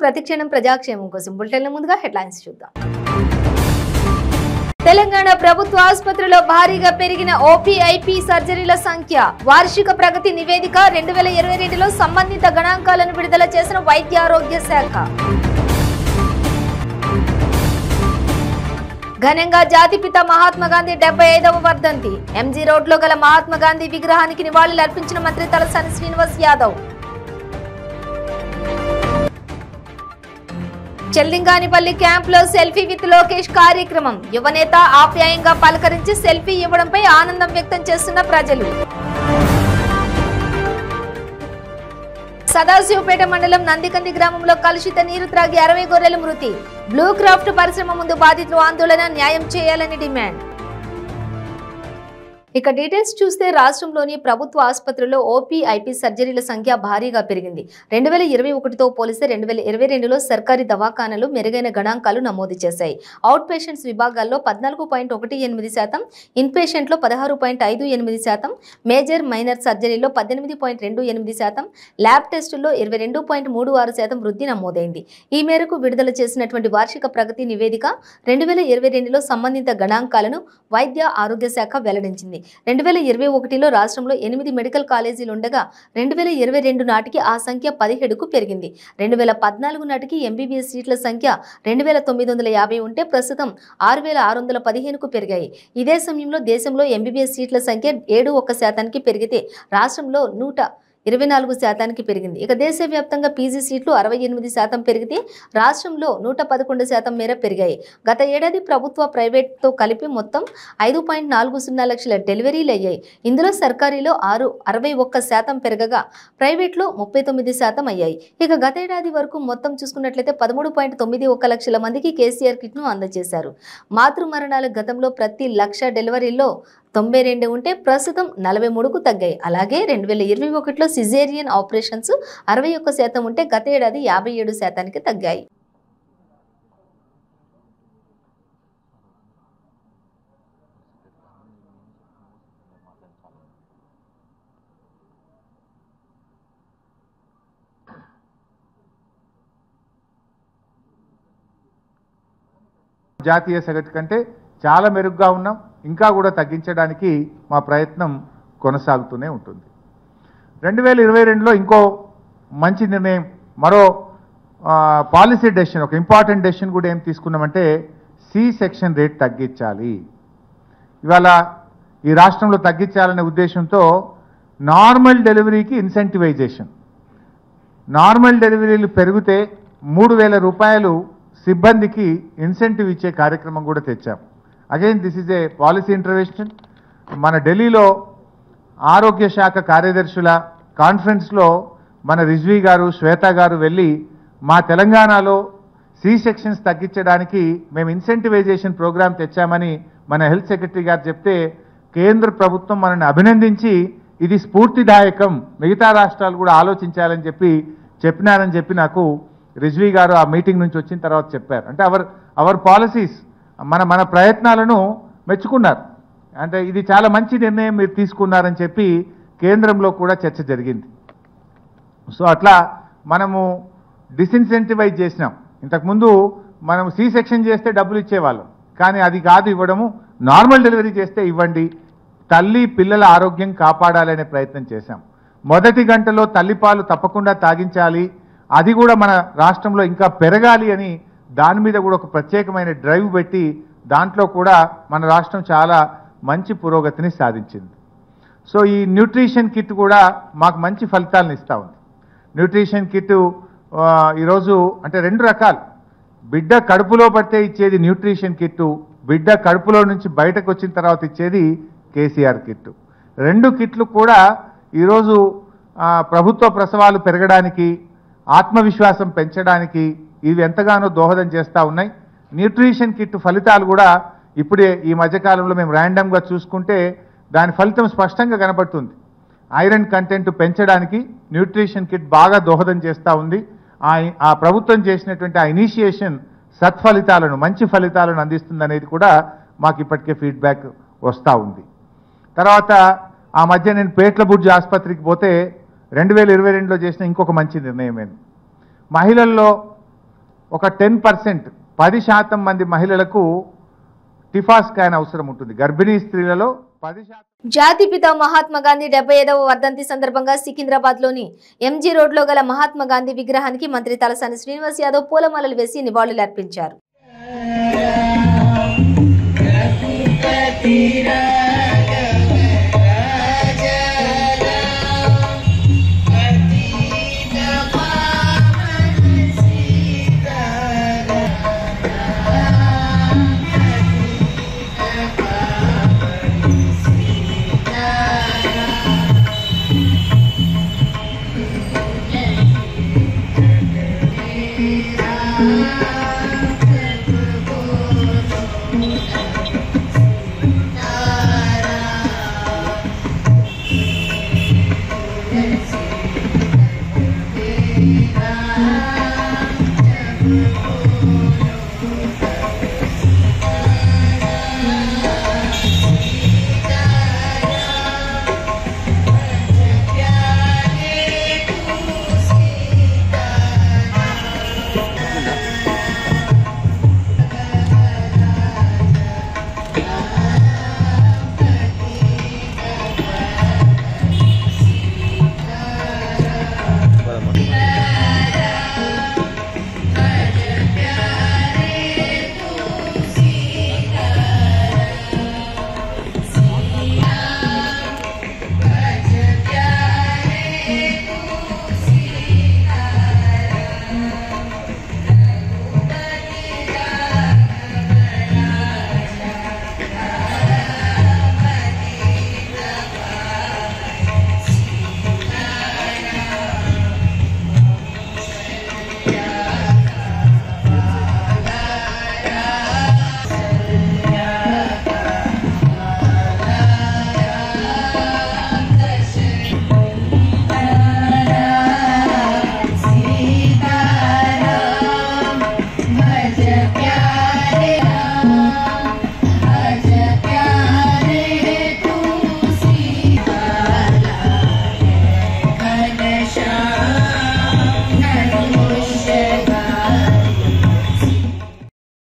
ప్రతిక్షణం ప్రజాక్షేమం కోసం బులెటిన్ల ముందుగా హెడ్లైన్స్ చూద్దాం. తెలంగాణ ప్రభుత్వ ఆసుపత్రిలో భారీగా పెరిగిన ఓపీఐపీ సర్జరీల సంఖ్య. వార్షిక ప్రగతి నివేదిక 2022లో సంబంధిత గణాంకాలను విడుదల చేసిన వైద్య ఆరోగ్య శాఖ. ఘనంగా జాతిపిత మహాత్మా గాంధీ 75వ వర్ధంతి. ఎంజీ రోడ్లో గల మహాత్మా గాంధీ విగ్రహానికి నివాళులు అర్పించిన మంత్రి తలసాని శ్రీనివాస్ యాదవ్. చెల్లింగానిపల్లి క్యాంపులో సెల్ఫీ విత్ లోకేష్ కార్యక్రమం. యువనేత ఆప్యాయంగా పలకరించి సెల్ఫీ ఇవ్వడంపై ఆనందం వ్యక్తం చేస్తున్న ప్రజలు. సదాశివపేట మండలం నందికంది గ్రామంలో కలుషిత నీరు త్రాగి 60 గొర్రెలు మృతి. బ్లూ క్రాఫ్ట్ పరిశ్రమ ముందు బాధితులు ఆందోళన, న్యాయం చేయాలని డిమాండ్. ఇక డీటెయిల్స్ చూస్తే రాష్ట్రంలోని ప్రభుత్వ ఆసుపత్రుల్లో ఓపీఐపీ సర్జరీల సంఖ్య భారీగా పెరిగింది. 2021తో పోలిస్తే 2022లో సర్కారీ దవాఖానాలు మెరుగైన గణాంకాలు నమోదు చేశాయి. అవుట్ పేషెంట్స్ విభాగాల్లో 14.18%, ఇన్ పేషెంట్లో 16.58%, మేజర్ మైనర్ సర్జరీలో 18.28%, ల్యాబ్ టెస్టుల్లో 22.36% వృద్ధి నమోదైంది. ఈ మేరకు విడుదల చేసినటువంటి వార్షిక ప్రగతి నివేదిక 2022లో సంబంధిత గణాంకాలను వైద్య ఆరోగ్య శాఖ వెల్లడించింది. 2021లో రాష్ట్రంలో 8 మెడికల్ కాలేజీలు ఉండగా 2022 నాటికి ఆ సంఖ్య 17కు పెరిగింది. 2014 నాటికి ఎంబీబీఎస్ సీట్ల సంఖ్య 2950 ఉంటే ప్రస్తుతం 6615కు పెరిగాయి. ఇదే సమయంలో దేశంలో ఎంబీబీఎస్ సీట్ల సంఖ్య 7.1% పెరిగితే రాష్ట్రంలో 124% పెరిగింది. ఇక దేశవ్యాప్తంగా పీజీ సీట్లు 68% పెరిగితే రాష్ట్రంలో 111% మేర పెరిగాయి. గత ఏడాది ప్రభుత్వ ప్రైవేట్తో కలిపి మొత్తం 5.40 లక్షల డెలివరీలు అయ్యాయి. ఇందులో సర్కారీలో 61% పెరగగా ప్రైవేట్లో 39% అయ్యాయి. ఇక గతేడాది వరకు మొత్తం చూసుకున్నట్లయితే 13.91 లక్షల మందికి కేసీఆర్ కిట్ను అందజేశారు. మాతృ మరణాలు గతంలో ప్రతి లక్ష డెలివరీల్లో 92 ఉంటే ప్రస్తుతం 43కు తగ్గాయి. అలాగే 2021లో సిజేరియన్ ఆపరేషన్స్ 61% ఉంటే గత ఏడాది 57%కి తగ్గాయి. జాతీయ సగటు కంటే చాలా మెరుగ్గా ఉన్నాం. ఇంకా కూడా తగ్గించడానికి మా ప్రయత్నం కొనసాగుతూనే ఉంటుంది. 2022లో ఇంకో మంచి నిర్ణయం, మరో పాలసీ డెసిషన్, ఒక ఇంపార్టెంట్ డెసిషన్ కూడా ఏం తీసుకున్నామంటే సి సెక్షన్ రేట్ తగ్గించాలి. ఇవాళ ఈ రాష్ట్రంలో తగ్గించాలనే ఉద్దేశంతో నార్మల్ డెలివరీకి ఇన్సెంటివైజేషన్, నార్మల్ డెలివరీలు పెరిగితే 3000 రూపాయలు సిబ్బందికి ఇన్సెంటివ్ ఇచ్చే కార్యక్రమం కూడా తెచ్చాం. Again this is a policy intervention. మన ఢిల్లీలో ఆరోగ్య శాఖ కార్యదర్శుల కాన్ఫరెన్స్లో మన రిజ్వీ గారు, శ్వేత గారు వెళ్ళి మా తెలంగాణలో సి సెక్షన్స్ తగ్గించడానికి మేము ఇన్సెంటివైజేషన్ ప్రోగ్రాం తెచ్చామని మన హెల్త్ సెక్రటరీ గారు చెప్తే కేంద్ర ప్రభుత్వం మనల్ని అభినందించి ఇది స్ఫూర్తిదాయకం, మిగతా రాష్ట్రాలు కూడా ఆలోచించాలని చెప్పినారని చెప్పి నాకు రిజ్వీ గారు ఆ మీటింగ్ నుంచి వచ్చిన తర్వాత చెప్పారు. అంటే అవర్ పాలసీస్, మన ప్రయత్నాలను మెచ్చుకున్నారు. అంటే ఇది చాలా మంచి నిర్ణయం మీరు తీసుకున్నారని చెప్పి కేంద్రంలో కూడా చర్చ జరిగింది. సో అట్లా మనము డిసిన్సెంటివైజ్ చేసినాం. ఇంతకుముందు మనం సి సెక్షన్ చేస్తే డబ్బులు ఇచ్చేవాళ్ళం, కానీ అది కాదు ఇవ్వడము, నార్మల్ డెలివరీ చేస్తే ఇవ్వండి, తల్లి పిల్లల ఆరోగ్యం కాపాడాలనే ప్రయత్నం చేశాం. మొదటి గంటలో తల్లిపాలు తప్పకుండా తాగించాలి, అది కూడా మన రాష్ట్రంలో ఇంకా పెరగాలి అని దాని మీద కూడా ఒక ప్రత్యేకమైన డ్రైవ్ పెట్టి దాంట్లో కూడా మన రాష్ట్రం చాలా మంచి పురోగతిని సాధించింది. సో ఈ న్యూట్రిషన్ కిట్ కూడా మాకు మంచి ఫలితాలను ఇస్తూ ఉంది. న్యూట్రిషన్ కిట్ ఈరోజు అంటే 2 రకాలు, బిడ్డ కడుపులో పడితే ఇచ్చేది న్యూట్రిషన్ కిట్టు, బిడ్డ కడుపులో నుంచి బయటకు వచ్చిన తర్వాత ఇచ్చేది కేసీఆర్ కిట్టు. 2 కిట్లు కూడా ఈరోజు ప్రభుత్వ ప్రసవాలు పెరగడానికి, ఆత్మవిశ్వాసం పెంచడానికి ఇవి ఎంతగానో దోహదం చేస్తూ ఉన్నాయి. న్యూట్రిషన్ కిట్ ఫలితాలు కూడా ఇప్పుడే ఈ మధ్యకాలంలో మేము ర్యాండమ్గా చూసుకుంటే దాని ఫలితం స్పష్టంగా కనబడుతుంది. ఐరన్ కంటెంట్ పెంచడానికి న్యూట్రిషన్ కిట్ బాగా దోహదం చేస్తూ ఉంది. ఆ ప్రభుత్వం చేసినటువంటి ఆ ఇనిషియేషన్ సత్ఫలితాలను, మంచి ఫలితాలను అందిస్తుంది అనేది కూడా మాకు ఇప్పటికే ఫీడ్బ్యాక్ వస్తూ ఉంది. తర్వాత ఆ మధ్య నేను పేట్ల బుర్జి ఆసుపత్రికి పోతే 2022లో చేసిన ఇంకొక మంచి నిర్ణయం ఏంది, మహిళల్లో ఒక 10%, 10% మంది మహిళలకు టిఫా స్కాన్ అవసరం ఉంటుంది. గర్భిణీ స్త్రీలలో 10%. జాతిపిత మహాత్మా గాంధీ 75వ వర్ధంతి సందర్భంగా సికింద్రాబాద్ లోని ఎంజీ రోడ్ లో గల మహాత్మా గాంధీ విగ్రహానికి మంత్రి తలసాని శ్రీనివాస్ యాదవ్ పూలమాలలు వేసి నివాళులర్పించారు.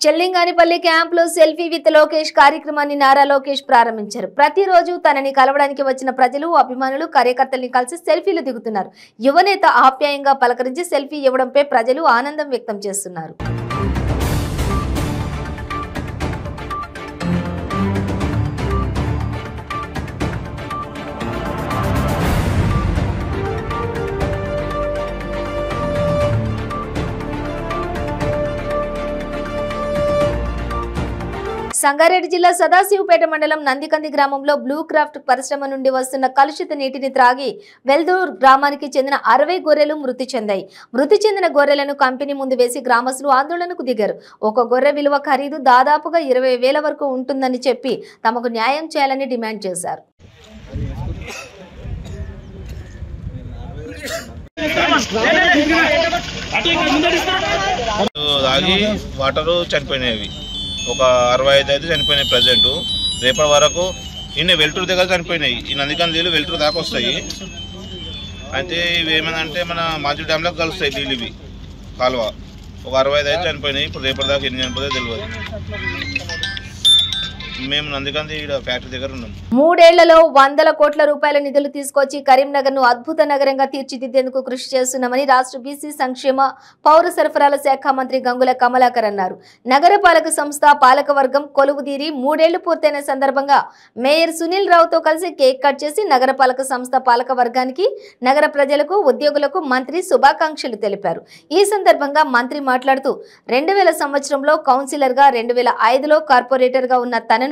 చెల్లింగానిపల్లి క్యాంపులో సెల్ఫీ విత్ లోకేష్ కార్యక్రమాన్ని నారా లోకేష్ ప్రారంభించారు. ప్రతిరోజు తనని కలవడానికి వచ్చిన ప్రజలు, అభిమానులు, కార్యకర్తల్ని కలిసి సెల్ఫీలు దిగుతున్నారు. యువనేత ఆప్యాయంగా పలకరించి సెల్ఫీ ఇవ్వడంపై ప్రజలు ఆనందం వ్యక్తం చేస్తున్నారు. సంగారెడ్డి జిల్లా సదాశివపేట మండలం నందికంది గ్రామంలో బ్లూ క్రాఫ్ట్ పరిశ్రమ నుండి వస్తున్న కలుషిత నీటిని త్రాగి వెల్దూర్ గ్రామానికి చెందిన 60 గొర్రెలు మృతి చెందాయి. మృతి చెందిన గొర్రెలను కంపెనీ ముందు వేసి గ్రామస్తులు ఆందోళనకు దిగారు. ఒక గొర్రె విలువ ఖరీదు దాదాపుగా 20,000 వరకు ఉంటుందని చెప్పి తమకు న్యాయం చేయాలని డిమాండ్ చేశారు. ఒక 65 అయితే చనిపోయినాయి. ప్రజెంట్ రేపటి వరకు ఇన్ని వెల్టూరు దగ్గర చనిపోయినాయి. ఈ నందికంది నీళ్ళు వెల్టూరు దాకా వస్తాయి. అయితే ఇవి ఏమైందంటే మన మాజీ డ్యామ్లోకి కలుస్తాయి నీళ్ళు. ఇవి కాలువ ఒక 65 అయితే చనిపోయినాయి. ఇప్పుడు రేపటి దాకా ఎన్ని చనిపోతే తెలియదు. మేము నందికంది ఫ్యాక్టరీ దగ్గర ఉన్నాం. 3 ఏళ్లలో 100 కోట్ల రూపాయల నిధులు తీసుకొచ్చి కరీంనగర్ ను అద్భుత నగరంగా తీర్చిదిద్దేందుకు కృషి చేస్తున్నామని రాష్ట్ర బీసీ సంక్షేమ పౌర సరఫరాల శాఖ మంత్రి గంగుల కమలాకర్ అన్నారు. నగరపాలక సంస్థ పాలకవర్గం కొలువుదీరి 3 ఏళ్లు పూర్తయిన సందర్భంగా మేయర్ సునీల్ రావుతో కలిసి కేక్ కట్ చేసి నగరపాలక సంస్థ పాలక వర్గానికి, నగర ప్రజలకు, ఉద్యోగులకు మంత్రి శుభాకాంక్షలు తెలిపారు. ఈ సందర్భంగా మంత్రి మాట్లాడుతూ 2000 సంవత్సరంలో కౌన్సిలర్ గా, 2005లో కార్పొరేటర్ గా ఉన్న తనను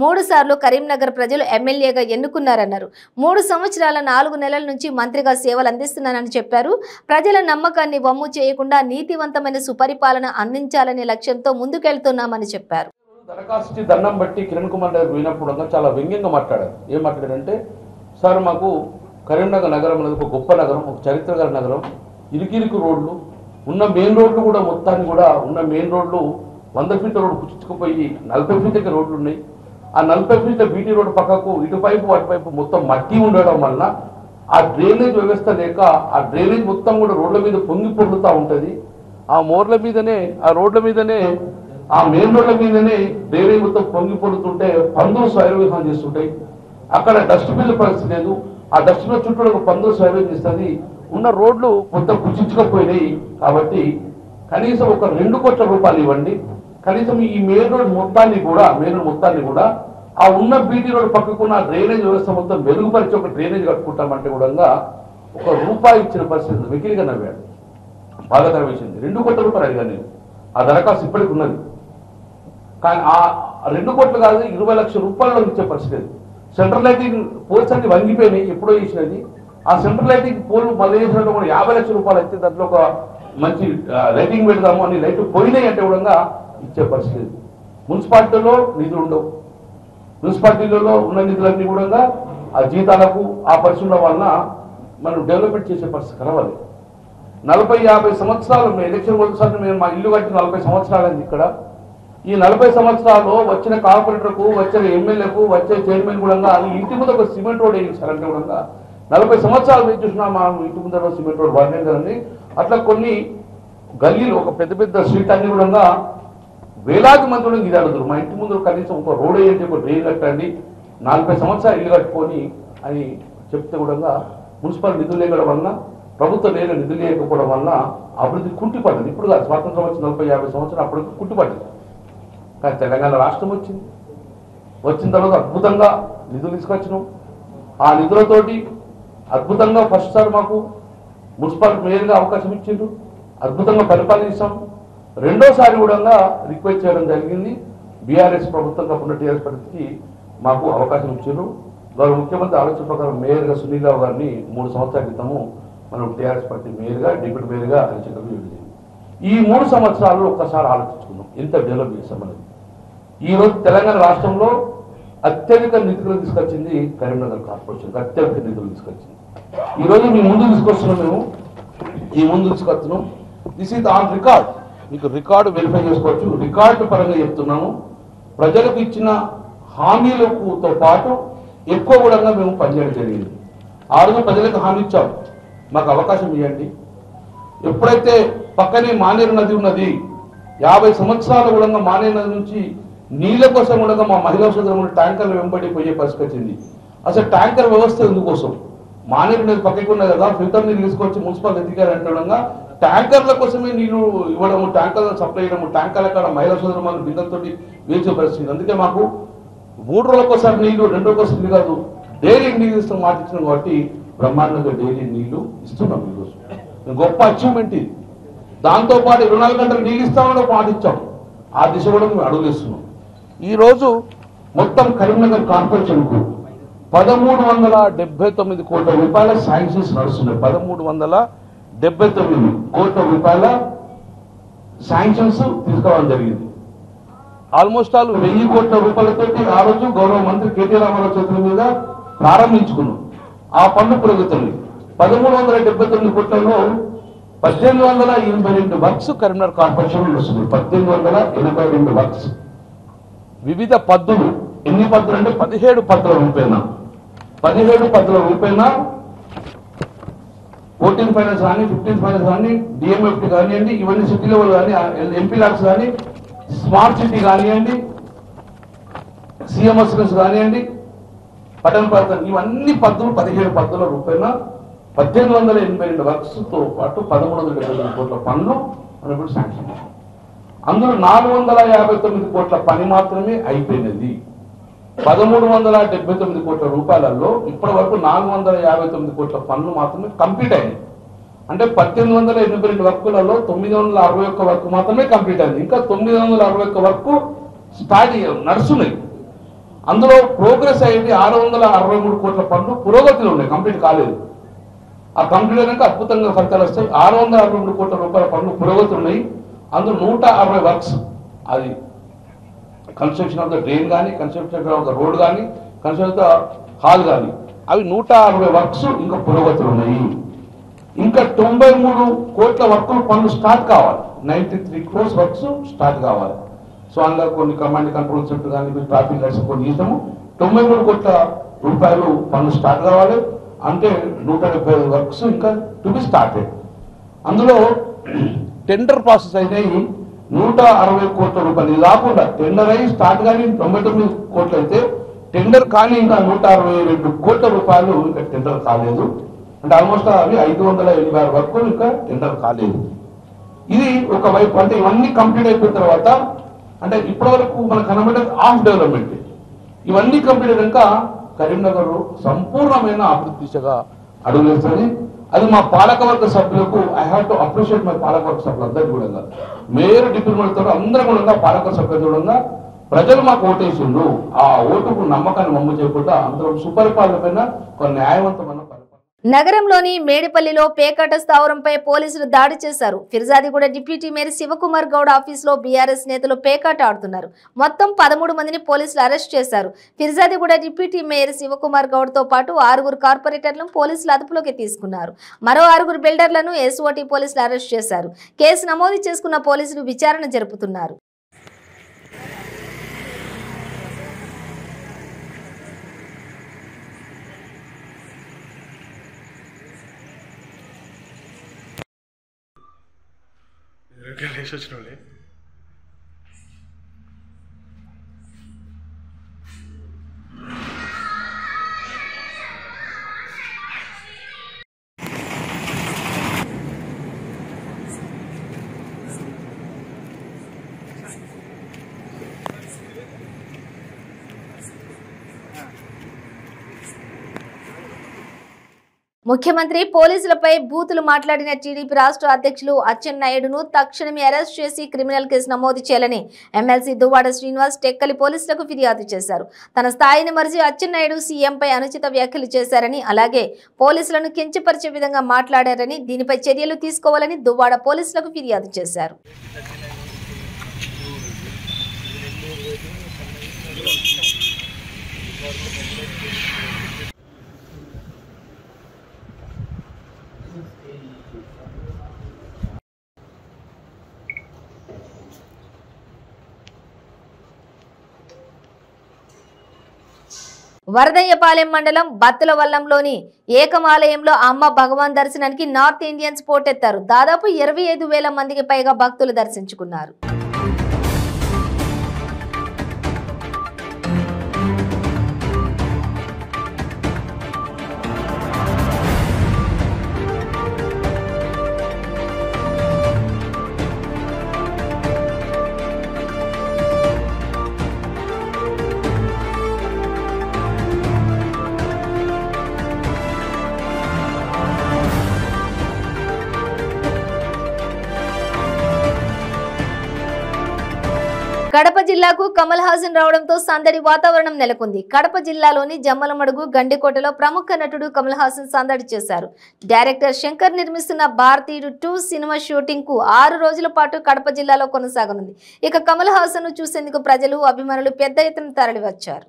3 సార్లు కరీంనగర్ ప్రజలు ఎమ్మెల్యేగా ఎన్నుకున్నారన్నారు. 3 సంవత్సరాల 4 నెలల నుంచి మంత్రిగా సేవలు అందిస్తున్నానని చెప్పారు. ప్రజల నమ్మకాన్ని వమ్ము చేయకుండా నీతివంతమైన సుపరిపాలన అందించాలనే లక్ష్యంతో ముందుకెళ్తున్నామని చెప్పారు. దరఖాస్తు దండం బట్టి కిరణ్ కుమార్ దగ్గర పోయినప్పుడు చాలా వ్యంగ్యంగా మాట్లాడారు. ఏం మాట్లాడారంటే, సార్ మాకు కరీంనగర్ నగరం అనేది ఒక గొప్ప నగరం, ఒక చరిత్ర గల నగరం, ఇరుకిరుకు రోడ్లు ఉన్న మెయిన్ రోడ్లు కూడా మొత్తాన్ని కూడా ఉన్న మెయిన్ రోడ్లు 100 ఫీట్ల రోడ్డు కుచ్చుకుపోయి 40 ఫీట్లకి రోడ్లు ఉన్నాయి. ఆ 40 ఫీట్ల బీటీ రోడ్డు పక్కకు ఇటువైపు అటువైపు మొత్తం మట్టి ఉండడం వలన ఆ డ్రైనేజ్ వ్యవస్థ లేక ఆ డ్రైనేజ్ మొత్తం కూడా రోడ్ల మీద పొంగి పొర్లుతూ ఉంటుంది. ఆ మోర్ల మీదనే, ఆ రోడ్ల మీదనే, ఆ మెయిన్ రోడ్ల మీదనే డ్రైనేజ్ మొత్తం పొంగి పొడుతుంటే పందులు స్వైరవిహారం చేస్తుంటాయి. అక్కడ డస్ట్బిన్ పరిస్థితి లేదు. ఆ డస్ట్బిన్ చుట్టూ ఒక పందులు స్వైరవిహారం చేస్తుంది. ఉన్న రోడ్లు మొత్తం కుచించుకపోయినాయి. కాబట్టి కనీసం ఒక 2 కోట్ల రూపాయలు ఇవ్వండి. కనీసం ఈ మెయిన్ రోడ్ మొత్తాన్ని కూడా ఆ ఉన్న బీటీ రోడ్ పక్కకున్న డ్రైనేజ్ వ్యవస్థ మొత్తం మెరుగుపరిచి ఒక డ్రైనేజ్ కట్టుకుంటామంటే కూడా ఒక రూపాయి ఇచ్చిన పరిస్థితి వెకిలిగా నవ్వాడు. బాధాకరం వేసింది. 2 కోట్ల రూపాయలు అడిగాను నేను. ఆ దరఖాస్తు ఇప్పటికి ఉన్నది. కానీ ఆ 2 కోట్లు కాదు, 20 లక్షల రూపాయల్లో ఇచ్చే పరిస్థితి లేదు. సెంట్రల్ లైటింగ్ పోల్స్ అన్ని వంగిపోయినాయి. ఎప్పుడో చేసినది. ఆ సెంట్రల్ లైటింగ్ పోల్ మళ్ళీ చేసినట్టు కూడా 50 లక్షల రూపాయలు అయితే దాంట్లో ఒక మంచి లైటింగ్ పెడదాము అని లైట్లు పోయినాయి అంటే కూడా ఇచ్చే పరిస్థితి లేదు. మున్సిపాలిటీలో నిధులు ఉండవు. మున్సిపాలిటీలలో ఉన్న నిధులన్నీ కూడా ఆ జీతాలకు ఆ పరిశ్రమల వలన మనం డెవలప్మెంట్ చేసే పరిస్థితి కలవాలి. 40-50 సంవత్సరాలు ఎలక్షన్ మొదటిసారి మేము మా ఇల్లు కట్టి 40 సంవత్సరాలైంది ఇక్కడ. ఈ 40 సంవత్సరాల్లో వచ్చిన కార్పొరేటర్కు, వచ్చిన ఎమ్మెల్యేకు, వచ్చే చైర్మన్ కూడా ఇంటి ముందు ఒక సిమెంట్ రోడ్ వేయించారంటే కూడా 40 సంవత్సరాలు మేము చూసినా మా ఇంటి ముందర సిమెంట్ రోడ్ వాడినే కదండి. అట్లా కొన్ని గల్లీలు, ఒక పెద్ద స్ట్రీట్ అన్ని కూడా వేలాది మంది కూడా ఇది అడుగుతారు. మా ఇంటి ముందు కనీసం ఒక రోడ్ వేయండి, ఒక డ్రైన్ కట్టండి, 40 సంవత్సరాలు ఇల్లు కట్టుకొని అని చెప్తే కూడా మున్సిపల్ నిధులు లేకపోవడం వలన, ప్రభుత్వ నిధులు లేకపోవడం వలన అభివృద్ధి కుంటిపడ్డది. ఇప్పుడు కాదు, స్వాతంత్రం వచ్చి 40-50 సంవత్సరాలు అప్పటికి కుంటిపడ్డది. కానీ తెలంగాణ రాష్ట్రం వచ్చిన తర్వాత అద్భుతంగా నిధులు తీసుకొచ్చినాం. ఆ నిధులతోటి అద్భుతంగా ఫస్ట్ సార్ మాకు మున్సిపల్ మేయర్గా అవకాశం ఇచ్చిండ్రు. అద్భుతంగా పరిపాలిస్తాం. రెండోసారి కూడా రిక్వెస్ట్ చేయడం జరిగింది. బీఆర్ఎస్ ప్రభుత్వంగా ఉన్న టీఆర్ఎస్ పరిస్థితికి మాకు అవకాశం ఇచ్చారు. గౌరవ ముఖ్యమంత్రి ఆలోచన ప్రకారం మేయర్గా సునీల్ రావు గారిని 3 సంవత్సరాల క్రితము మనం టీఆర్ఎస్ పార్టీ మేయర్గా, డిప్యూటీ మేయర్గా అధికారులు ఇవ్వలేదు. ఈ 3 సంవత్సరాలు ఒక్కసారి ఆలోచించుకున్నాం ఎంత డెవలప్ చేస్తామని. ఈరోజు తెలంగాణ రాష్ట్రంలో అత్యధిక నిధులు తీసుకొచ్చింది కరీంనగర్ కార్పొరేషన్. అత్యధిక నిధులు తీసుకొచ్చింది. ఈరోజు మీ ముందు తీసుకొస్తున్నాం. This is on record. మీకు రికార్డు వెరిఫై చేసుకోవచ్చు. రికార్డు పరంగా చెప్తున్నాము. ప్రజలకు ఇచ్చిన హామీలతో పాటు ఎక్కువ కూడా మేము పనిచేయడం జరిగింది. ఆ రోజు ప్రజలకు హామీ ఇచ్చాం, మాకు అవకాశం ఇవ్వండి. ఎప్పుడైతే పక్కనే మానేరు నది ఉన్నది, 50 సంవత్సరాల కూడా మానేరు నది నుంచి నీళ్ళ కోసం కూడా మా మహిళా సోదరులు ట్యాంకర్లు వెంబడి పోయే పరిస్థితి వచ్చింది. అసలు ట్యాంకర్ వ్యవస్థ ఎందుకోసం? మానేరు నది పక్కకు ఉన్నది కదా, ఫిల్టర్ నీళ్ళు తీసుకొచ్చి మున్సిపల్ అధికారులు అంటడంగా ట్యాంకర్ల కోసమే నీళ్లు ఇవ్వడము, ట్యాంకర్లను సప్లై చేయడము, ట్యాంకర్ల కాడ మహిళా సోదరులు మన బిందెలతో వేసే పరిస్థితి. అందుకే మాకు 3 రోజులకోసారి నీళ్లు, 2 రోజులకోసారి నీళ్ళు కాదు, డైలీ నీళ్ళు ఇస్తాం మాట ఇచ్చినాం. కాబట్టి బ్రహ్మాండంగా డైలీ నీళ్లు ఇస్తున్నాం. ఈరోజు గొప్ప అచీవ్మెంట్ ఇది. దాంతోపాటు 24 గంటలు నీళ్ళు ఇస్తామని మాట ఇచ్చాం. ఆ దిశ కూడా మేము అడుగులేస్తున్నాం. ఈరోజు మొత్తం కరీంనగర్ కార్పొరేషన్కు 1379 కోట్ల రూపాయల శాంక్షన్స్ నడుస్తున్నాయి. 1379 కోట్ల రూపాయల శాంక్షన్స్ తీసుకోవడం జరిగింది. ఆల్మోస్ట్ ఆల్ 1000 కోట్ల రూపాయలతో ఆ రోజు గౌరవ మంత్రి కేటీ రామారావు చేతుల మీద ప్రారంభించుకున్నాం. ఆ పన్ను పురోగతులు 1379 కోట్లలో 1882 వర్క్స్ కరీంనగర్ కార్పొరేషన్ వస్తుంది. 1882 వర్క్స్, వివిధ పద్దులు. ఎన్ని పద్దులు అంటే 17 పద్దుల రూపాయన, 17 పద్దుల రూపాయన 14 ఫైనాన్స్ కానీ, 15 ఫైనాన్స్ కానీ, డిఎంఎఫ్టీ కానివ్వండి, ఇవన్నీ సిటీ లెవెల్ కానీ, ఎంపీ లాక్స్ కానీ, స్మార్ట్ సిటీ కానివ్వండి, సిఎంఎస్ కానివ్వండి, పట్టణ ప్రాంతం, ఇవన్నీ పద్దులు 17 పద్దుల రూపాయన 1882 వర్క్స్తో పాటు 1379 కోట్ల పనులు మనం ఇప్పుడు శాంక్షన్ చేసాం. అందులో 459 కోట్ల పని మాత్రమే అయిపోయినది. 1379 కోట్ల రూపాయలలో ఇప్పటి వరకు 459 కోట్ల పనులు మాత్రమే కంప్లీట్ అయినాయి. అంటే 1882 వర్కులలో 961 వర్క్ మాత్రమే కంప్లీట్ అయింది. ఇంకా 961 వర్క్ స్టార్ట్ నడుస్తున్నాయి. అందులో ప్రోగ్రెస్ అయ్యేది 663 కోట్ల పనులు పురోగతిలో ఉన్నాయి, కంప్లీట్ కాలేదు. ఆ కంప్లీట్ అయినాక అద్భుతంగా ఫలితాలు వస్తాయి. 663 కోట్ల రూపాయల పనులు పురోగతి ఉన్నాయి. అందులో 160 వర్క్స్, అది కన్స్ట్రక్షన్ ఆఫ్ ద డ్రైన్ కానీ, కన్స్ట్రక్షన్ ఆఫ్ ద రోడ్ కానీ, కన్స్ట్రక్షన్ ఆఫ్ ద హాల్ కానీ, అవి 160 వర్క్స్ ఇంకా పురోగతులు ఉన్నాయి. ఇంకా 93 కోట్ల వర్కులు పనులు స్టార్ట్ కావాలి. 93 crores వర్క్స్ స్టార్ట్ కావాలి. సో అందులో కొన్ని కమాండ్ కంట్రోల్ సెంటర్ కానీ, ట్రాఫిక్ లైట్స్ కొన్ని ఇస్తాము. 93 కోట్ల రూపాయలు పనులు స్టార్ట్ కావాలి. అంటే 175 వర్క్స్ ఇంకా టు బి స్టార్టెడ్. అందులో టెండర్ ప్రాసెస్ అయినాయి 160 కోట్ల రూపాయలు. ఇది కాకుండా టెండర్ అయి స్టార్ట్ కానీ 99 కోట్లు అయితే టెండర్ కానీ ఇంకా 162 కోట్ల రూపాయలు ఇంకా టెండర్ కాలేదు. అంటే ఆల్మోస్ట్ అవి 586 వరకు ఇంకా టెండర్ కాలేదు. ఇది ఒకవైపు. అంటే ఇవన్నీ కంప్లీట్ అయిపోయిన తర్వాత అంటే ఇప్పటి వరకు మనకు కనబడే ఆఫ్ డెవలప్మెంట్ ఇవన్నీ కంప్లీట్ అయినాక కరీంనగర్ సంపూర్ణమైన అభివృద్ధి దిశగా అడుగులేస్తుంది. అది మా పాలకవర్గ సభ్యులకు I have to appreciate my పాలకవర్గ సభ్యులందరికీ కూడా, మేయర్ డిప్యూటీ అందరూ కూడా పాలకవర్గ సభ్యులు కూడా ప్రజలు మాకు ఓటేసిండ్రు. ఆ ఓటుకు నమ్మకాన్ని మమ్ము చేయకుండా అందరం సుపరిపాలన ఒక న్యాయవంతమైన నగరంలోని మేడిపల్లిలో పేకాట స్థావరంపై పోలీసులు దాడి చేశారు. ఫిర్జాదిగూడ డిప్యూటీ మేయర్ శివకుమార్ గౌడ్ ఆఫీసులో బీఆర్ఎస్ నేతలు పేకాట ఆడుతున్నారు. మొత్తం 13 మందిని పోలీసులు అరెస్ట్ చేశారు. ఫిర్జాదిగూడ డిప్యూటీ మేయర్ శివకుమార్ గౌడ్ తో పాటు 6 కార్పొరేటర్లను పోలీసులు అదుపులోకి తీసుకున్నారు. మరో 6 బిల్డర్లను ఎస్ఓటీ పోలీసులు అరెస్ట్ చేశారు. కేసు నమోదు చేసుకున్న పోలీసులు విచారణ జరుపుతున్నారు. లేచి వచ్చిన వాళ్ళే ముఖ్యమంత్రి పోలీసులపై బూతులు మాట్లాడిన టీడీపీ రాష్ట్ర అధ్యక్షులు అచ్చెన్నాయుడును తక్షణమే అరెస్ట్ చేసి క్రిమినల్ కేసు నమోదు చేయాలని ఎమ్మెల్సీ దువ్వాడ శ్రీనివాస్ టెక్కలి పోలీసులకు ఫిర్యాదు చేశారు. తన స్థాయిని మరిచి అచ్చెన్నాయుడు సీఎంపై అనుచిత వ్యాఖ్యలు చేశారని, అలాగే పోలీసులను కించపరిచే విధంగా మాట్లాడారని, దీనిపై చర్యలు తీసుకోవాలని దువ్వాడ పోలీసులకు ఫిర్యాదు చేశారు. వరదయ్యపాలెం మండలం బత్తులవల్లంలోని ఏకమాలయంలో అమ్మ భగవాన్ దర్శనానికి నార్త్ ఇండియన్స్ పోటెత్తారు. దాదాపు 25,000 మందికి పైగా భక్తులు దర్శించుకున్నారు. కడప జిల్లాకు కమల్ హాసన్ రావడంతో సందడి వాతావరణం నెలకొంది. కడప జిల్లాలోని జమ్మలమడుగు గండికోటలో ప్రముఖ నటుడు కమల్ హాసన్ సందడి చేశారు. డైరెక్టర్ శంకర్ నిర్మిస్తున్న భారతీయుడు 2 సినిమా షూటింగ్ కు 6 రోజుల పాటు కడప జిల్లాలో కొనసాగనుంది. ఇక కమల్ హాసన్ ను చూసేందుకు ప్రజలు, అభిమానులు పెద్ద ఎత్తున తరలివచ్చారు.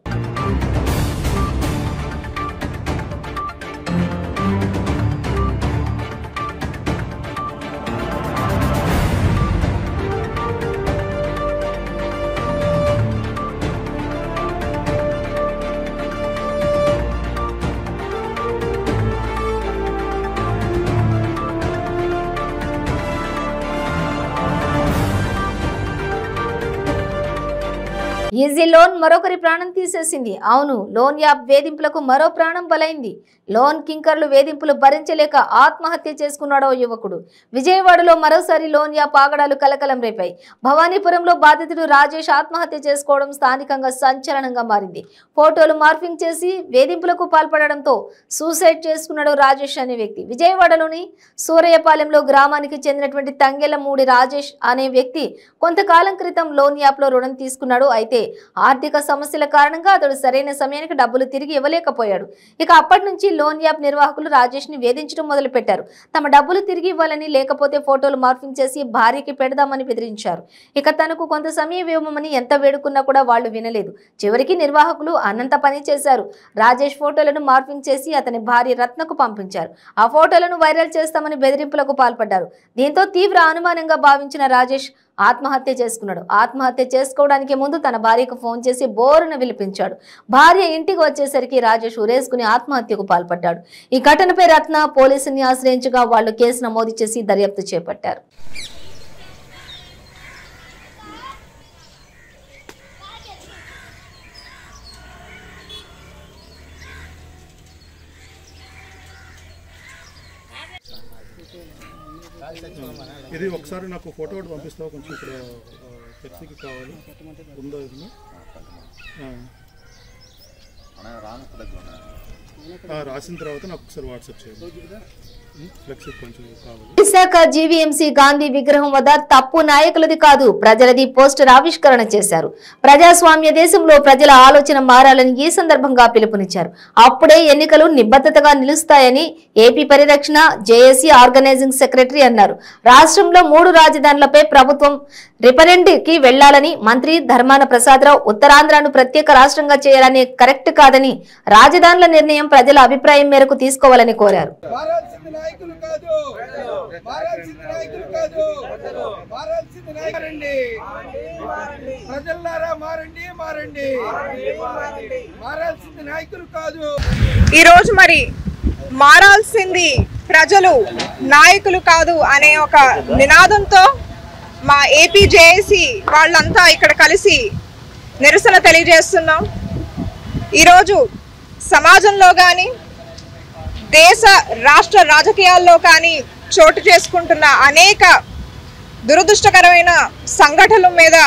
ఈజీ లోన్ మరొకరి ప్రాణం తీసేసింది. అవును, లోన్ యాప్ వేధింపులకు మరో ప్రాణం బలైంది. లోన్ కింకర్లు వేధింపులు భరించలేక ఆత్మహత్య చేసుకున్నాడో యువకుడు. విజయవాడలో మరోసారి లోన్ యాప్ ఆగడాలు కలకలం రేపాయి. భవానీపురంలో బాధితుడు రాజేష్ ఆత్మహత్య చేసుకోవడం స్థానికంగా సంచలనంగా మారింది. ఫోటోలు మార్ఫింగ్ చేసి వేధింపులకు పాల్పడడంతో సూసైడ్ చేసుకున్నాడు రాజేష్ అనే వ్యక్తి. విజయవాడలోని సూరయ్యపాలెంలో గ్రామానికి చెందినటువంటి తంగెలమూడి రాజేష్ అనే వ్యక్తి కొంతకాలం క్రితం లోన్ యాప్లో రుణం తీసుకున్నాడు. అయితే ఆర్థిక సమస్యల కారణంగా అతడు సరైన సమయానికి డబ్బులు తిరిగి ఇవ్వలేకపోయాడు. ఇక అప్పటి నుంచి లోన్ యాప్ నిర్వాహకులు రాజేష్ ని వేధించడం మొదలుపెట్టారు. తమ డబ్బులు తిరిగి ఇవ్వాలని, లేకపోతే ఫోటోలు మార్ఫింగ్ చేసి భార్యకి పెడదామని బెదిరించారు. ఇక తనకు కొంత సమయం ఇవ్వమని ఎంత వేడుకున్నా కూడా వాళ్ళు వినలేదు. చివరికి నిర్వాహకులు అనంత పని చేశారు. రాజేష్ ఫోటోలను మార్ఫింగ్ చేసి అతని భార్య రత్నకు పంపించారు. ఆ ఫోటోలను వైరల్ చేస్తామని బెదిరింపులకు పాల్పడ్డారు. దీంతో తీవ్ర అనుమానంగా భావించిన రాజేష్ ఆత్మహత్య చేసుకున్నాడు. ఆత్మహత్య చేసుకోవడానికి ముందు తన భార్యకు ఫోన్ చేసి బోరున విలిపించాడు. భార్య ఇంటికి వచ్చేసరికి రాజేష్ ఉరేసుకుని ఆత్మహత్యకు పాల్పడ్డాడు. ఈ ఘటనపై రత్న పోలీసుని ఆశ్రయించగా వాళ్లు కేసు నమోదు చేసి దర్యాప్తు చేపట్టారు. ఇది ఒకసారి నాకు ఫోటో ఒకటి పంపిస్తావా? కొంచెం ఇక్కడ ఫ్లెక్సీకి కావాలి ఉందో ఇది రాసిన తర్వాత నాకు ఒకసారి వాట్సాప్ చేయండి. విశాఖ జీవీఎంసీ గాంధీ విగ్రహం వద్ద తప్పు నాయకులది కాదు, ప్రజలది పోస్టర్ ఆవిష్కరణ చేశారు. ప్రజాస్వామ్య దేశంలో ప్రజల ఆలోచన మారాలని ఈ సందర్భంగా పిలుపునిచ్చారు. అప్పుడే ఎన్నికలు నిబద్ధతగా నిలుస్తాయని ఏపీ పరిరక్షణ జేఏసీ ఆర్గనైజింగ్ సెక్రటరీ అన్నారు. రాష్ట్రంలో 3 రాజధానులపై ప్రభుత్వం రిఫరెండంకి వెళ్లాలని మంత్రి ధర్మాన ప్రసాదరావు ఉత్తరాంధ్రను ప్రత్యేక రాష్ట్రంగా చేయాలని కరెక్ట్ కాదని, రాజధానుల నిర్ణయం ప్రజల అభిప్రాయం మేరకు తీసుకోవాలని కోరారు. ఈ రోజు మరి మారాల్సింది ప్రజలు, నాయకులు కాదు అనే ఒక నినాదంతో మా ఏపీ జేఏసీ వాళ్ళంతా ఇక్కడ కలిసి నిరసన తెలియజేస్తున్నాం. ఈరోజు సమాజంలో కానీ దేశ రాష్ట్ర రాజకీయాల్లో కానీ చోటు చేసుకుంటున్న అనేక దురదృష్టకరమైన సంఘటనల మీద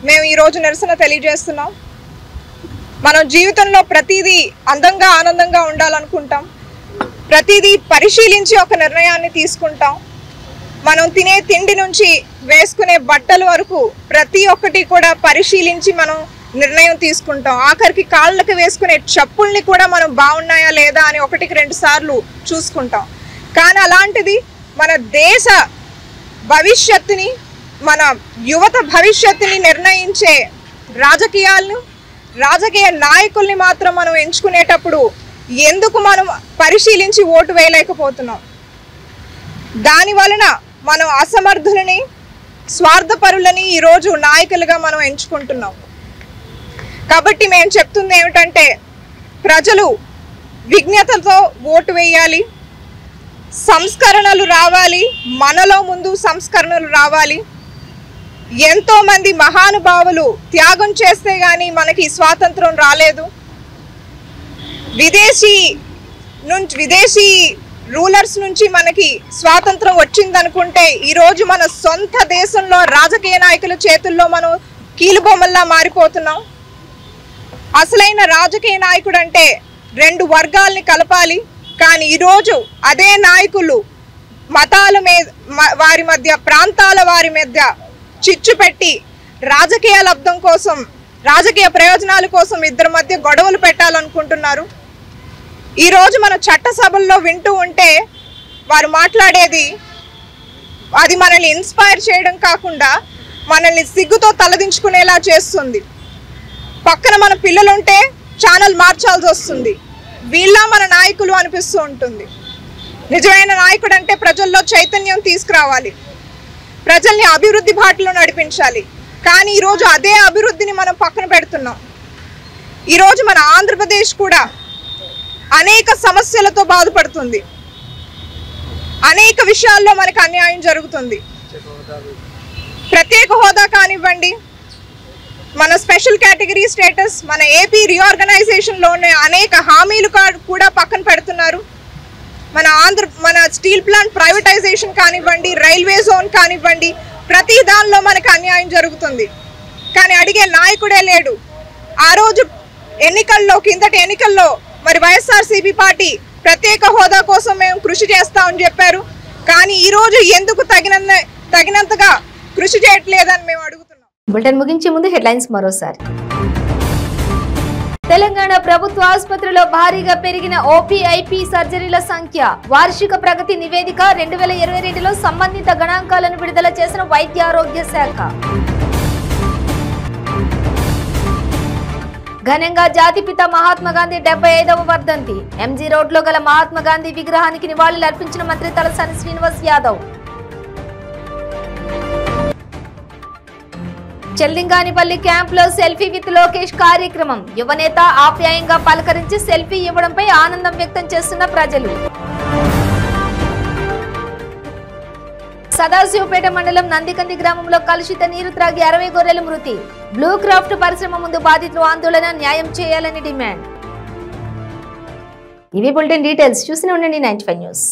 మేము ఈరోజు నిరసన తెలియజేస్తున్నాం. మనం జీవితంలో ప్రతిదీ అందంగా ఆనందంగా ఉండాలనుకుంటాం, ప్రతిదీ పరిశీలించి ఒక నిర్ణయాన్ని తీసుకుంటాం. మనం తినే తిండి నుంచి వేసుకునే బట్టల వరకు ప్రతి ఒక్కటి కూడా పరిశీలించి మనం నిర్ణయం తీసుకుంటాం. ఆఖరికి కాళ్ళకి వేసుకునే చెప్పుల్ని కూడా మనం బాగున్నాయా లేదా అని 1-2 సార్లు చూసుకుంటాం. కానీ అలాంటిది మన దేశ భవిష్యత్తుని, మన యువత భవిష్యత్తుని నిర్ణయించే రాజకీయ నాయకుల్ని మాత్రం మనం ఎంచుకునేటప్పుడు ఎందుకు మనం పరిశీలించి ఓటు వేయలేకపోతున్నాం? దాని వలన మనం అసమర్థులని, స్వార్థపరులని ఈరోజు నాయకులుగా మనం ఎంచుకుంటున్నాం. కాబట్టి మేము చెప్తుంది ఏమిటంటే, ప్రజలు విజ్ఞతతో ఓటు వేయాలి, సంస్కరణలు రావాలి, మనలో ముందు సంస్కరణలు రావాలి. ఎంతో మంది మహానుభావులు త్యాగం చేస్తే గానీ మనకి స్వాతంత్రం రాలేదు. విదేశీ రూలర్స్ నుంచి మనకి స్వాతంత్రం వచ్చిందనుకుంటే ఈరోజు మన సొంత దేశంలో రాజకీయ నాయకుల చేతుల్లో మనం కీలుబొమ్మల్లా మారిపోతున్నాం. అసలైన రాజకీయ నాయకుడు అంటే 2 వర్గాల్ని కలపాలి. కానీ ఈరోజు అదే నాయకులు మతాల వారి మధ్య, ప్రాంతాల వారి మధ్య చిచ్చు పెట్టి రాజకీయ లబ్ధం కోసం, రాజకీయ ప్రయోజనాల కోసం ఇద్దరి మధ్య గొడవలు పెట్టాలనుకుంటున్నారు. ఈరోజు మన చట్టసభల్లో వింటూ ఉంటే వారు మాట్లాడేది అది మనల్ని ఇన్స్పైర్ చేయడం కాకుండా మనల్ని సిగ్గుతో తలదించుకునేలా చేస్తుంది. పక్కన మన పిల్లలుంటే ఛానల్ మార్చాల్సి వస్తుంది. వీళ్ళ మన నాయకులు అనిపిస్తూ ఉంటుంది. నిజమైన నాయకుడు అంటే ప్రజల్లో చైతన్యం తీసుకురావాలి, ప్రజల్ని అభివృద్ధి బాటలో నడిపించాలి. కానీ ఈరోజు అదే అభివృద్ధిని మనం పక్కన పెడుతున్నాం. ఈరోజు మన ఆంధ్రప్రదేశ్ కూడా అనేక సమస్యలతో బాధపడుతుంది. అనేక విషయాల్లో మనకు అన్యాయం జరుగుతుంది. ప్రత్యేక హోదా కానివ్వండి, మన స్పెషల్ కేటగిరీ స్టేటస్, మన ఏపీ రీఆర్గనైజేషన్లోనే అనేక హామీలు కూడా పక్కన పెడుతున్నారు. మన స్టీల్ ప్లాంట్ ప్రైవేటైజేషన్ కానివ్వండి, రైల్వే జోన్ కానివ్వండి, ప్రతి దానిలో మనకు అన్యాయం జరుగుతుంది. కానీ అడిగే నాయకుడే లేడు. ఆ రోజు కిందటి ఎన్నికల్లో మరి వైఎస్ఆర్సీపీ పార్టీ ప్రత్యేక హోదా కోసం మేము కృషి చేస్తామని చెప్పారు. కానీ ఈరోజు ఎందుకు తగినంతగా కృషి చేయట్లేదని మేము అడుగుతున్నాం. బులెటిన్ ముగించే ముందు హెడ్లైన్స్ మరోసారి. తెలంగాణ ప్రభుత్వ ఆసుపత్రిలో భారీగా పెరిగిన ఓపీఐపీ సర్జరీల సంఖ్య. వార్షిక ప్రగతి నివేదిక 2022లో సంబంధిత గణాంకాలను విడుదల చేసిన వైద్య ఆరోగ్య శాఖ. ఘనంగా జాతిపిత మహాత్మా గాంధీ 75వ వర్ధంతి. ఎంజీ రోడ్లో గల మహాత్మా గాంధీ విగ్రహానికి నివాళులు అర్పించిన మంత్రి తలసాని శ్రీనివాస్ యాదవ్. చెల్లింగానిపల్లి క్యాంపులో సెల్ఫీ విత్ లోకేష్ కార్యక్రమం. యువనేత ఆప్యాయంగా పలకరించి సెల్ఫీ ఇవ్వడంపై ఆనందం వ్యక్తం చేస్తున్న ప్రజలు. సదాశివపేట మండలం నందికంది గ్రామంలో కలుషిత నీరు త్రాగి 60 గొర్రెలు మృతి. బ్లూ క్రాఫ్ట్ పరిశ్రమ ముందు బాధితులు ఆందోళన, న్యాయం చేయాలని డిమాండ్. ఇవి బులెటిన్ డీటెయిల్స్. చూస్తూనే ఉండండి 95 న్యూస్.